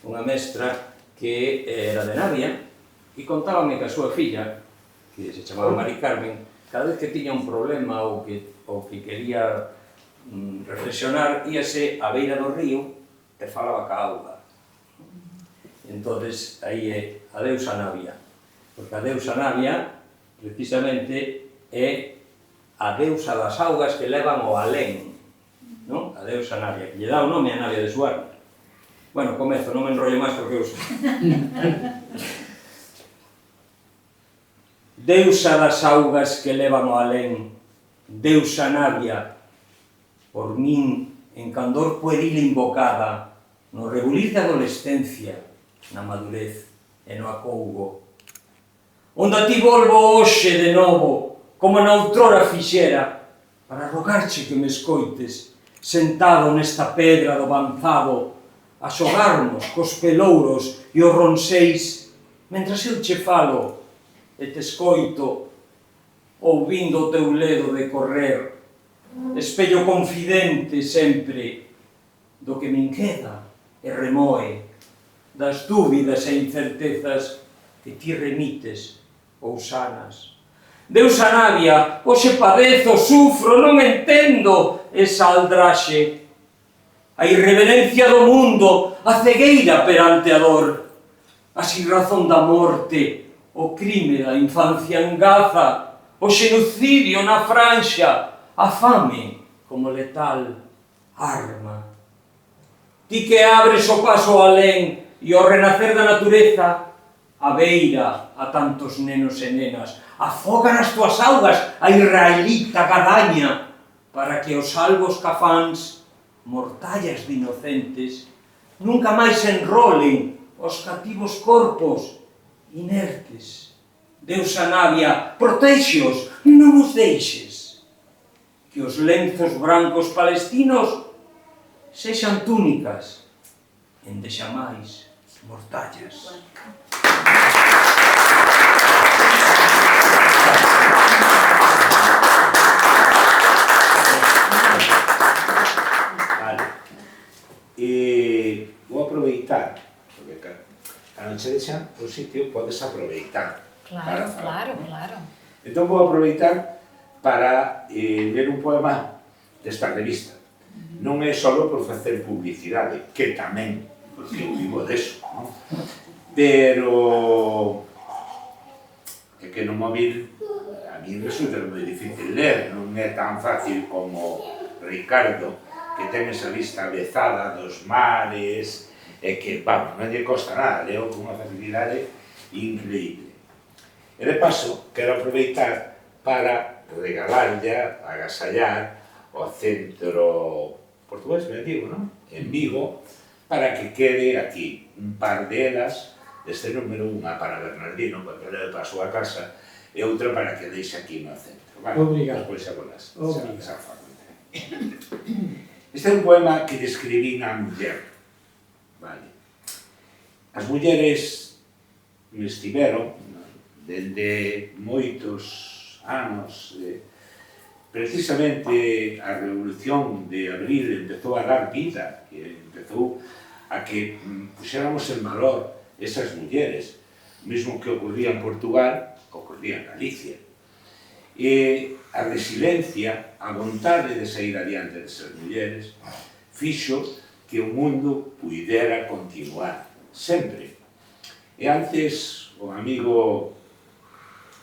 unha mestra que era de Navia, e contábame que a súa filla, que se chamaba Mari Carmen, cada vez que tiña un problema ou que quería reflexionar, íase á beira do río e falaba ca auga. Entonces, aí é a deusa Navia, porque a deusa Navia, precisamente, é a deusa das augas que levan ao alén, non? A deusa Navia, que lle dá o nome a Navia de Suar. Bueno, comezo, non me enrollo máis porque eu sei. Deusa das augas que levan ao alén, deusa Navia, por min, en candor pueril invocada, no rebulir da adolescencia, na madurez e no acougo. Onde a ti volvo hoxe de novo, como na outrora fixera, para rogarche que me escoites, sentado nesta pedra do banzado, a xogarnos cos pelouros e os ronseis, mentras eu che falo e te escoito, ouvindo o teu ledo de correr, espello confidente sempre do que me inqueda e remoe, das dúbidas e incertezas que ti remites ou sanas. Deusa Navia, hoxe padezo, sufro, non entendo esa aldraxe, a irreverencia do mundo, a cegueira perante a dor, a sinrazón da morte, o crime da infancia en Gaza, o xenocidio na Franxa, a fame como letal arma. Ti que abres o paso ao alén e ao renacer da natureza, a beira a tantos nenos e nenas, afoga nas tuas augas a israelita gadaña, para que os salvos cafáns, mortallas de inocentes, nunca máis enrolen os cativos corpos inertes. Deusa Navia, protéxeos, non os deixes. Que os lenzos brancos palestinos sexan túnicas, endexamais mortallas. Vou aproveitar, porque cando che deixan o sitio podes aproveitar. Claro, claro, claro. Entón vou aproveitar para ler un poema desta revista. Non é só por facer publicidade, que tamén, porque eu vivo deso, non? Pero é que no móvil a mí resulta moi difícil ler, non é tan fácil como Ricardo, que ten esa vista vezada dos mares, e que, vamos, non lle costa nada, leo con unha facilidade increíble. E de paso, quero aproveitar para regalarlle, agasallar ao Centro Portugués, me digo, non? En Vigo, para que quede aquí un par delas, deste número, unha para Bernardino, para que leve para a súa casa, e outra para que deixe aquí no centro. Vale? Obrigado. Despois xa bolas. Este é un poema que describín a muller. Vale. As mulleres me estiveron dende moitos anos. Precisamente a Revolución de Abril empezou a dar vida, que empezou a que puxéramos en valor esas mulleres. O mesmo que ocurría en Portugal, ocurría en Galicia. E a resiliencia, a vontade de sair adiante desas mulleres, fixo que o mundo puidera continuar, sempre. E antes, o amigo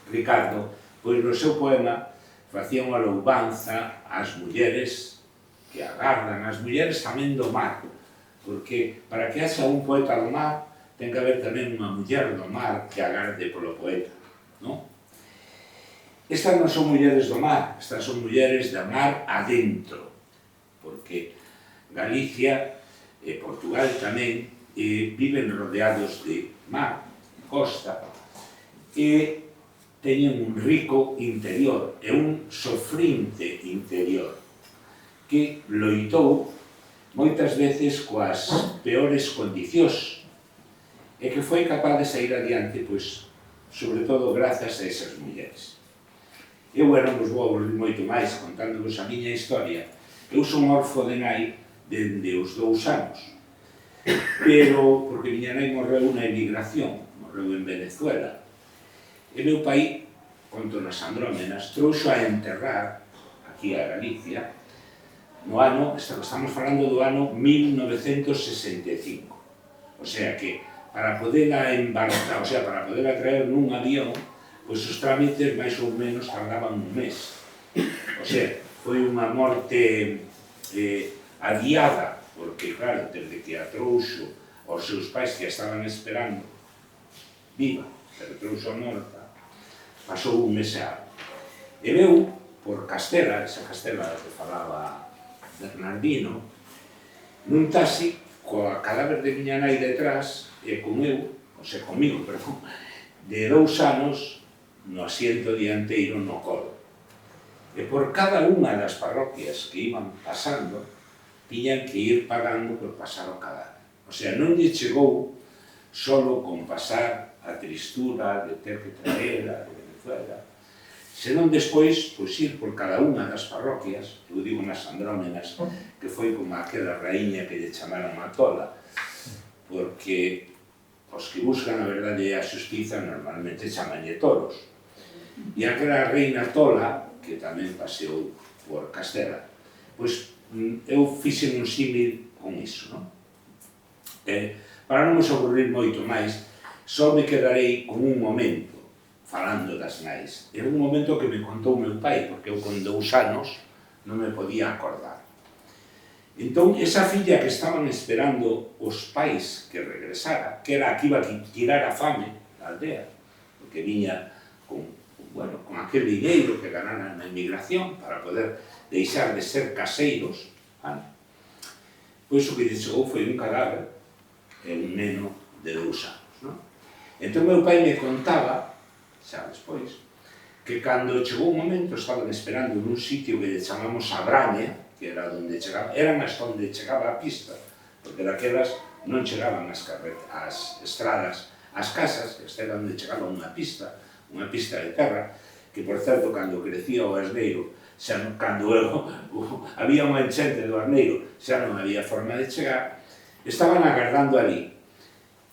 Ricardo, pois no seu poema, facía unha louvanza ás mulleres que agardan, as mulleres tamén do mar, porque para que haxa un poeta do mar, ten que haber tamén unha muller do mar que agarde polo poeta, non? Estas non son mulleres do mar, estas son mulleres do mar adentro, porque Galicia e Portugal tamén viven rodeados de mar, costa, e teñen un rico interior e un sofrinte interior que loitou moitas veces coas peores condicións e que foi capaz de sair adiante, pois, sobre todo grazas a esas mulleres. Eu non vos vou aburrir moito máis contándovos a miña historia. Eu son orfo de nai dende os 2 anos, pero porque miña nai morreu na emigración, morreu en Venezuela. E meu pai, conto nas Andrómenas, trouxo a enterrar aquí a Galicia no ano, estamos falando do ano 1965. O sea que, para poderla embarcar, o sea, para poderla traer nun avión, pois os trámites máis ou menos tardaban un mes. O sea, foi unha morte adiada, porque, claro, desde que a trouxo aos seus pais que a estaban esperando viva, pero trouxo a morta, pasou un mes e algo. E veu, por Castela, esa Castela que falaba Bernardino, nun taxi, coa cadáver de miña nai detrás, e con eu, o sea, comigo, perdón, de 2 anos, no asiento dianteiro no colo. E por cada unha das parroquias que iban pasando, tiñan que ir pagando por pasar o cadáver. O sea, non lle chegou solo con pasar a tristura de ter que traela de Venezuela, senón despois, pois, ir por cada unha das parroquias, eu digo nas Andrómenas, que foi como aquela raíña que lle chamaron a tola, porque os que buscan a verdade e a xustiza normalmente chamanlle toros. E aquela reina tola, que tamén paseou por Castela, pois eu fixen un símil con iso, non? Para non nos aburrir moito máis, só me quedarei con un momento falando das nais. É un momento que me contou meu pai, porque eu con 2 anos non me podía acordar. Entón, esa filla que estaban esperando os pais que regresara, que era a que iba a tirar a fame na aldea, porque viña con aquel dineiro que ganara na emigración para poder deixar de ser caseiros, pois o que lle chegou foi un cadáver e un neno de 2 anos. Entón, meu pai me contaba, xa despois, que cando chegou un momento estaban esperando nun sitio que lle chamamos a Braña, que era onde chegaba, eran as onde chegaba a pista, porque daquelas non chegaban as estradas, as casas, esta era onde chegaba unha pista de terra, que, por certo, cando crecía o asneiro, cando había unha enchente do asneiro, xa non había forma de chegar, estaban agardando ali.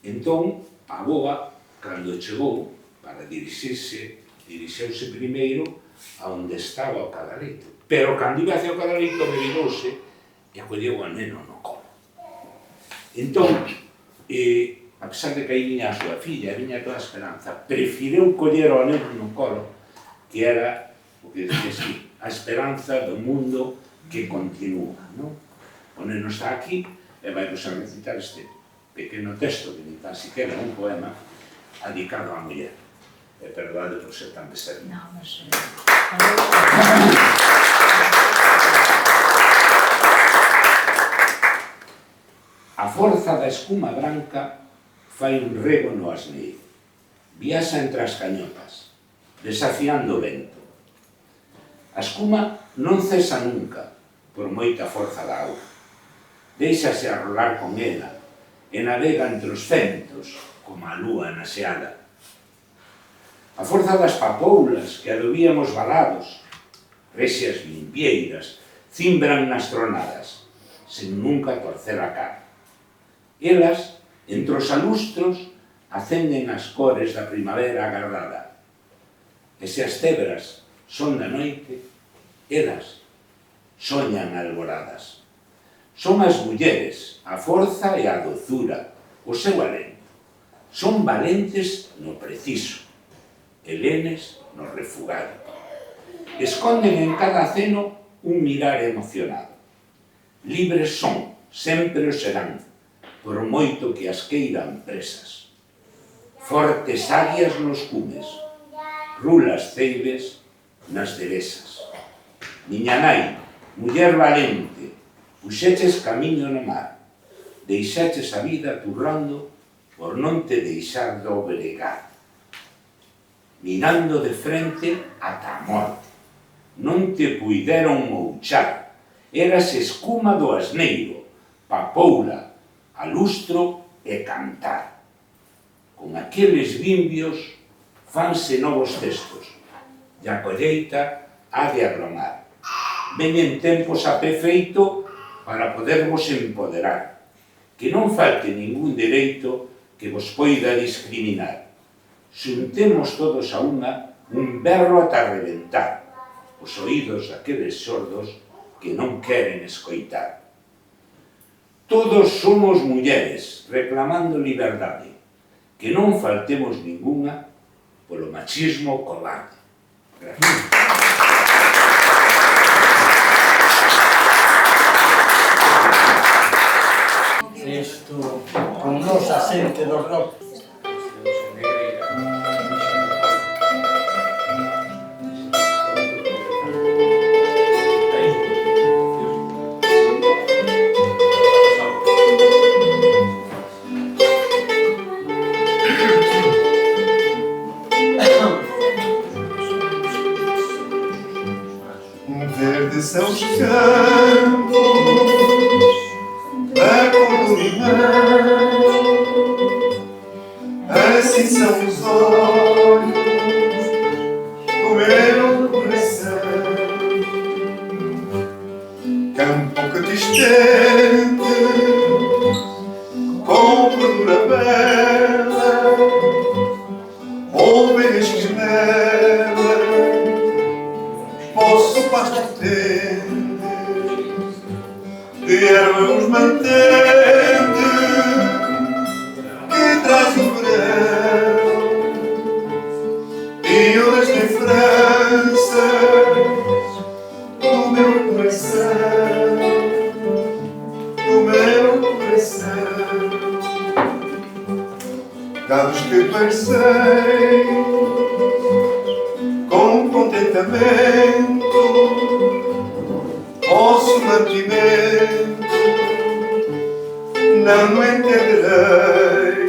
Entón, a boa, cando chegou, para dirixeuse primeiro a onde estaba o cadarito. Pero cando iba hacia o cadarito, me virouse e acolleu o neno no colo. Entón, a pesar de que aí viña a súa filla, viña toda a esperanza, prefireu coller o neno no colo, que era o que dicía así, a esperanza do mundo que continúa, non? O neno está aquí e vai a recitar este pequeno texto, que ni tan siquiera un poema, dedicado á muller. E perdade por ser tan pesado. Non, mas... A forza da escuma branca fai un rego no asneiro. Viaxa entre as cañotas, desafiando o vento. A escuma non cesa nunca, por moita forza da auga. Déixase arrolar con ela e navega entre os ventos, como a lúa na xeada. A forza das papoulas que adobíamos valados, rexias limpieiras, cimbran nas tronadas, sen nunca torcer a cara. Elas, entre os alustros, acenden as cores da primavera agardada. E se as cebras son da noite, elas soñan alboradas. Son as mulleres, a forza e a dozura, o seu alento. Son valentes no preciso, helenes no refugado. Esconden en cada aceno un mirar emocionado. Libres son, sempre o serán, por moito que as queiran presas. Fortes águias nos cumes, rulas ceibes nas devesas. Miña nai, muller valente, puxeches camiño no mar, deixaches a vida turrando por non te deixar doblegar. Mirando de frente ata a morte, non te puideron mouchar, eras escuma do asneiro, papoula, alustro e cantar. Con aqueles vimbios fanse novos textos, e a colleita ha de abromar. Veñen tempos a pé feito para podervos empoderar, que non falte ningún dereito que vos poida discriminar. Xuntemos todos a unha un berro ata reventar os oídos daqueles sordos que non queren escoitar. Todos somos mulleres reclamando liberdade, que non faltemos ninguna polo machismo cobarde. Gracias. Isto, con nosa xente do rock. Verdes são os campos da cor do limão, assim são os olhos do meu coração. Campo que te estende com cordura bela, ovelhas que nela posso pasto tende, de erva os mantende, que traz o verão, e ondas de França do meu coração, do meu coração. Dados que passei com contentamento, vosso mantimento não entenderei.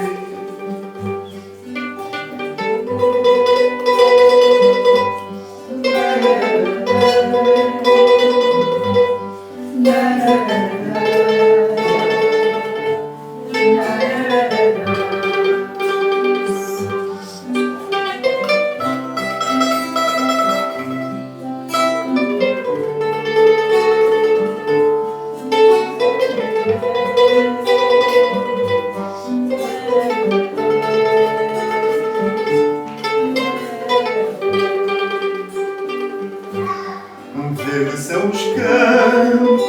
Verdes são os campos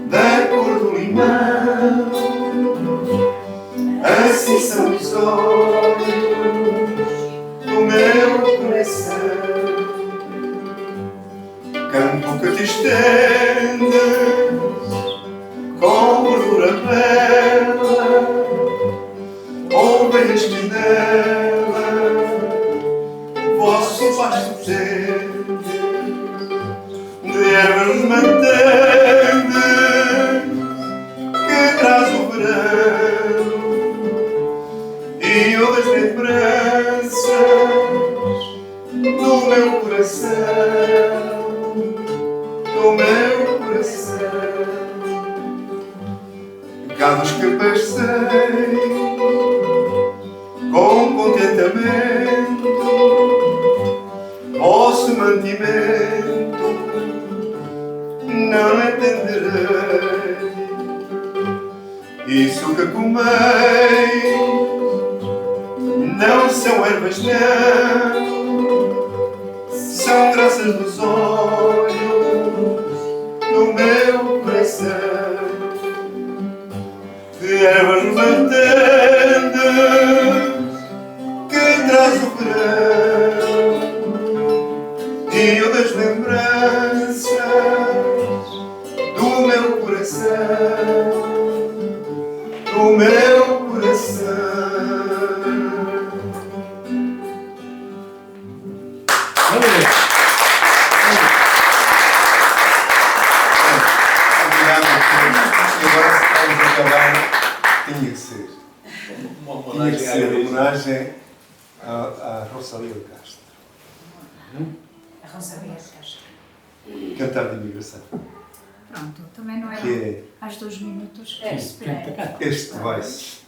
da cor do limão, assim são os olhos do meu coração. Campo que te estende com gordura bela, ovelhas que nela vosso pasto tende, de ervas mantende, que traz o verão, e ondas de lembranças do meu coração, do meu coração. Pecados que passei com contentamento, vosso mantimento não entenderei. Isso que comei não são ervas, não, são graças dos olhos do meu coração. De ervas mantendes que traz o verão, e o das lembranças do meu coração, do meu coração. Obrigado a todos. E agora, se estamos a acabar, tinha que ser. Tinha que ser uma homenagem à Rosalía de Castro. A Rosalía de Castro. Cantar de imigração. Pronto, também não é Que é às 2 minutos. este vai-se.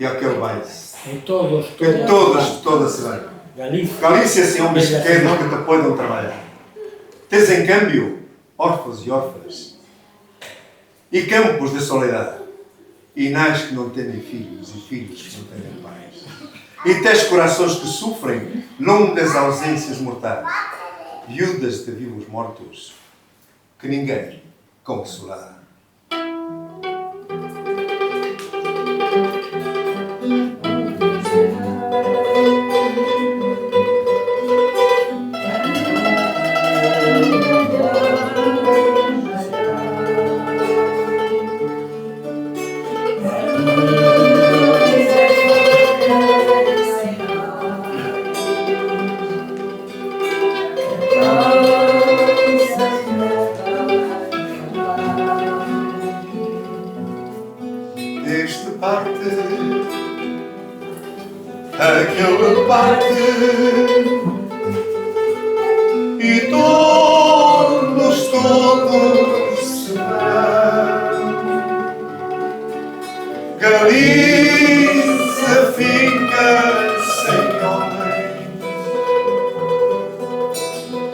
e aquele baile. E todos se vai. Galicia. Galícia sem homens pequenos que te podem trabalhar. Tens em câmbio órfãos e órfãs e campos de soledade e nais que não têm filhos e filhos que não têm pais e tens corações que sofrem longas ausências mortais, viúdas de vivos mortos que ninguém consolará. Aquele parte e todos se vão. Galícia fica sem homens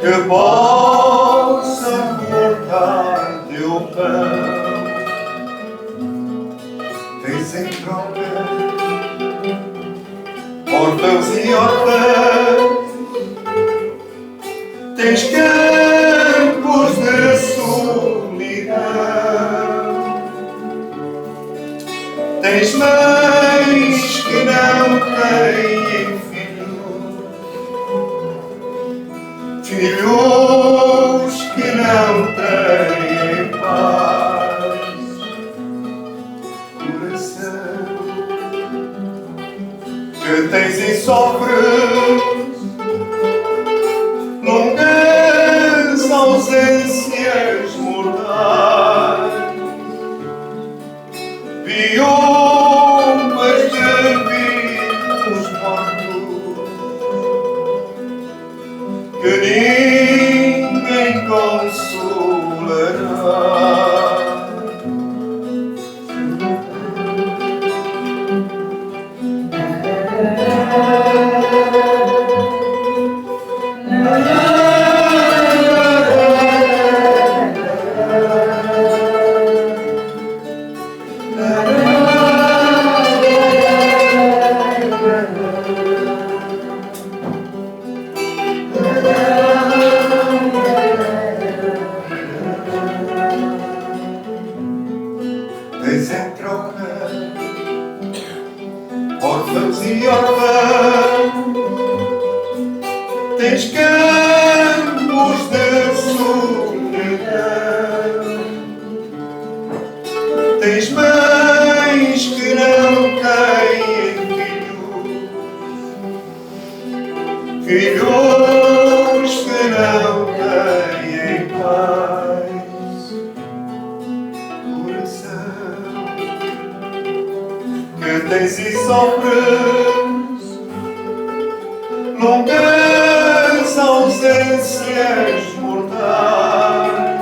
que possam cortar-lhe o pão. Tens em troca órfãos e órfãs, tens campos de solidão, tens mães que não têm filhos que não têm paz, coração que tens e sofres longas ausências mortais, viúvas de vivos mortos que ninguém consolará. Tens em troca órfãos e órfãs, tens campos de solidão, tens mães que não têm filhos que não têm paz, coração que tens e sofres longas ausências mortais,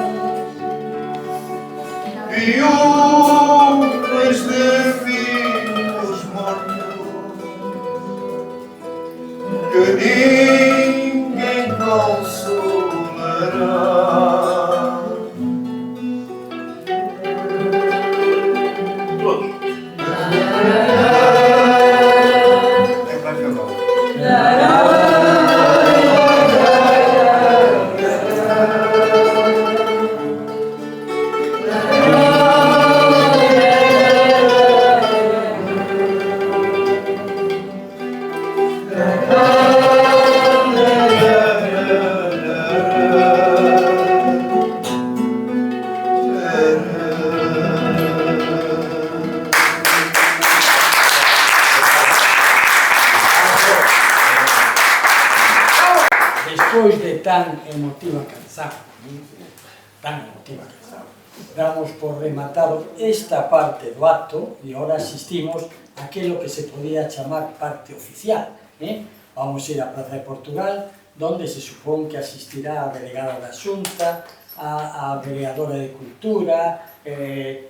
viúvas de filhos mortos que ninguém consolará. É para acabar. Despois de tan emotiva canción, damos por rematado esta parte do acto e ahora asistimos a aquilo que se podía chamar parte oficial. Vamos ir á Praza de Portugal, donde se supón que asistirá a delegada da Xunta, a vereadora de Cultura,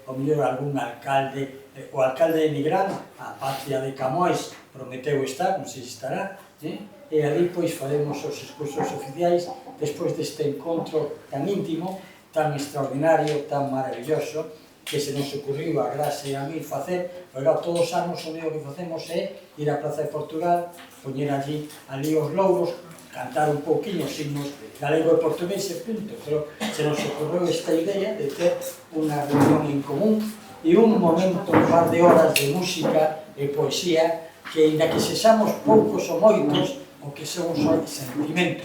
o mellor algún alcalde o alcalde de Nigrán, a patria de Camões, prometeu estar, non sei se estará, e ali pois faremos os discursos oficiais despois deste encontro tan íntimo, tan extraordinario, tan maravilloso, que se nos ocurriu a Gracia e a mí facer, porque todos os anos o único que facemos é ir á Praza de Portugal, poñer ali os louros, cantar un pouquinho os signos galego e portugués e punto, pero se nos ocurriu esta idea de ter unha reunión en común e un momento, un par de horas de música e poesía que, ainda que sexamos poucos ou moitos, o que somos é sentimento.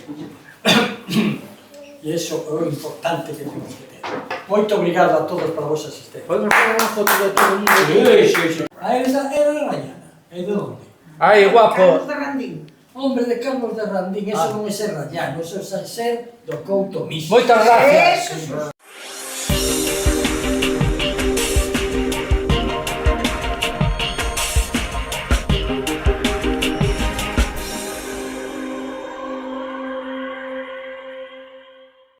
E iso é o importante que temos que ter. Moito obrigado a todos por a vosa asistencia. Podemos fazer unha foto de todo o mundo? Sí. A esa era de mañana. É de onde? Ai, guapo. Carlos de Randín. Hombre de Carlos de Randín, eso non é ser rallano, eso é ser do Couto mismo. Moitas gracias. Eso.